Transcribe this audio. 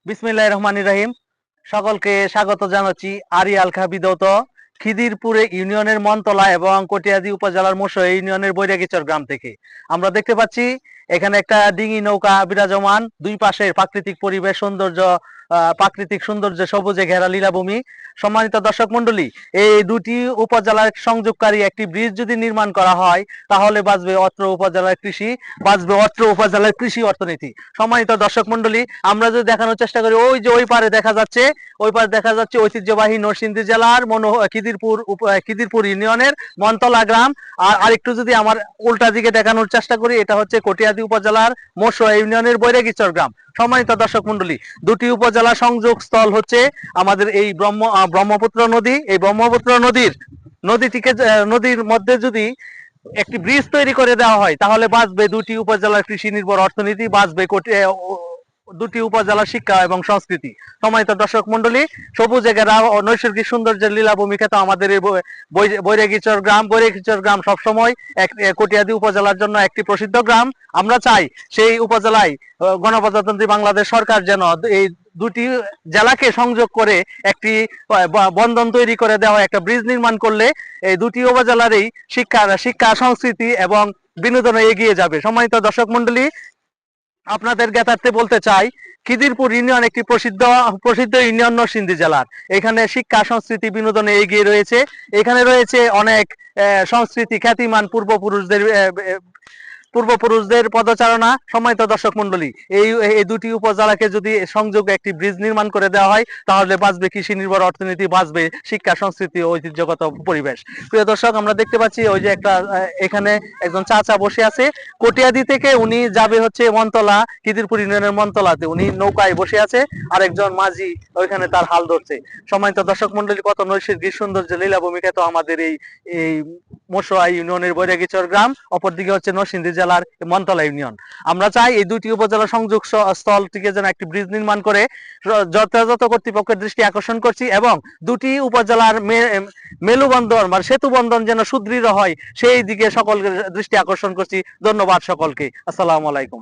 বিসমিল্লাহির রহমানির রহিম। সকলকে স্বাগত জানাচ্ছি আরিয়াল খাবিদৌত খিদিরপুরে ইউনিয়নের মনতলা এবং কটিয়াদি উপজেলার মোশো ইউনিয়নের বৈরাগীচর গ্রাম থেকে। আমরা দেখতে পাচ্ছি এখানে একটা ডিঙি নৌকা বিরাজমান, দুই পাশের প্রাকৃতিক পরিবেশ সৌন্দর্য, প্রাকৃতিক সৌন্দর্য, সবুজে ঘেরা লীলাভূমি। সম্মানিত দর্শক মন্ডলী, এই দুটি উপজেলার সংযোগকারী একটি ব্রিজ যদি নির্মাণ করা হয় তাহলে বাঁচবে অত্র উপজেলার কৃষি, বাঁচবে অত্র উপজেলার কৃষি অর্থনীতি। সম্মানিত দর্শক মন্ডলী, আমরা যদি দেখানোর চেষ্টা করি, ওই যে ওই পারে দেখা যাচ্ছে, ওই পারে দেখা যাচ্ছে ঐতিহ্যবাহী নরসিংদী জেলার খিদিরপুর ইউনিয়নের মনতলা গ্রাম। আর আরেকটু যদি আমার উল্টা দিকে দেখানোর চেষ্টা করি, এটা হচ্ছে কটিয়াদি উপজেলার মোশো ইউনিয়নের বৈরাগীচর গ্রাম। সম্মানিত দর্শক মন্ডলী, দুটি উপজেলা সংযোগ স্থল হচ্ছে আমাদের এই ব্রহ্মপুত্র নদী। এই ব্রহ্মপুত্র নদীর মধ্যে যদি একটি ব্রিজ তৈরি করে দেওয়া হয় তাহলে বাঁচবে দুটি উপজেলার কৃষি নির্ভর অর্থনীতি, বাঁচবে দুটি উপজেলার শিক্ষা এবং সংস্কৃতি। সম্মানিত দর্শক মন্ডলী, সবুজে ঘেরা নৈসর্গিক সৌন্দর্যের লীলাভূমি খ্যাত আমাদের এই বৈরাগীচর গ্রাম সবসময় কটিয়াদি উপজেলার জন্য একটি প্রসিদ্ধ গ্রাম। আমরা চাই সেই উপজেলায় গণপ্রজাতন্ত্রী বাংলাদেশ সরকার যেন এই দুটি জেলাকে সংযোগ করে একটি বন্ধন তৈরি করে দেওয়া, একটা ব্রিজ নির্মাণ করলে এই দুটি উপজেলারই শিক্ষা সংস্কৃতি এবং বিনোদনে এগিয়ে যাবে। সম্মানিত দর্শক মন্ডলী, আপনাদের জ্ঞাতার্থে বলতে চাই, খিদিরপুর ইউনিয়ন একটি প্রসিদ্ধ ইউনিয়ন নরসিংদী জেলার। এখানে শিক্ষা সংস্কৃতি বিনোদনে এগিয়ে রয়েছে। এখানে রয়েছে অনেক সংস্কৃতি খ্যাতিমান পূর্বপুরুষদের পদচারণা। সম্মানিত দর্শক মন্ডলী, এই দুটি উপজেলাকে যদি সংযোগে একটি ব্রিজ নির্মাণ করে দেওয়া হয় তাহলে বাঁচবে কৃষি নির্ভর অর্থনীতি, বাঁচবে শিক্ষা সংস্কৃতি ও ঐতিহ্যগত পরিবেশ। প্রিয় দর্শক, আমরা দেখতে পাচ্ছি ওই যে এখানে একজন চাচা বসে আছে। কটিয়াদি থেকে উনি যাবে হচ্ছে মনতলা, খিদিরপুর ইউনিয়নের মনতলাতে। উনি নৌকায় বসে আছে, আর একজন মাঝি ওইখানে তার হাল ধরছে। সম্মানিত দর্শক মন্ডলী, কত নৈসর্গিক সৌন্দর্য লীলাভূমিকা তো আমাদের এই মোশো ইউনিয়নের বৈরাগীচর গ্রাম, অপরদিকে হচ্ছে নরসিংদী জেলার মনতলা ইউনিয়ন। আমরা চাই এই দুটি উপজেলা সংযোগ স্থল থেকে যেন একটি ব্রিজ নির্মাণ করে যথাযথ কর্তৃপক্ষের দৃষ্টি আকর্ষণ করছি, এবং দুটি উপজেলার মেলুবন্ধন বা সেতু বন্ধন যেন সুদৃঢ় হয় সেই দিকে সকলের দৃষ্টি আকর্ষণ করছি। ধন্যবাদ সকলকে। আসসালামু আলাইকুম।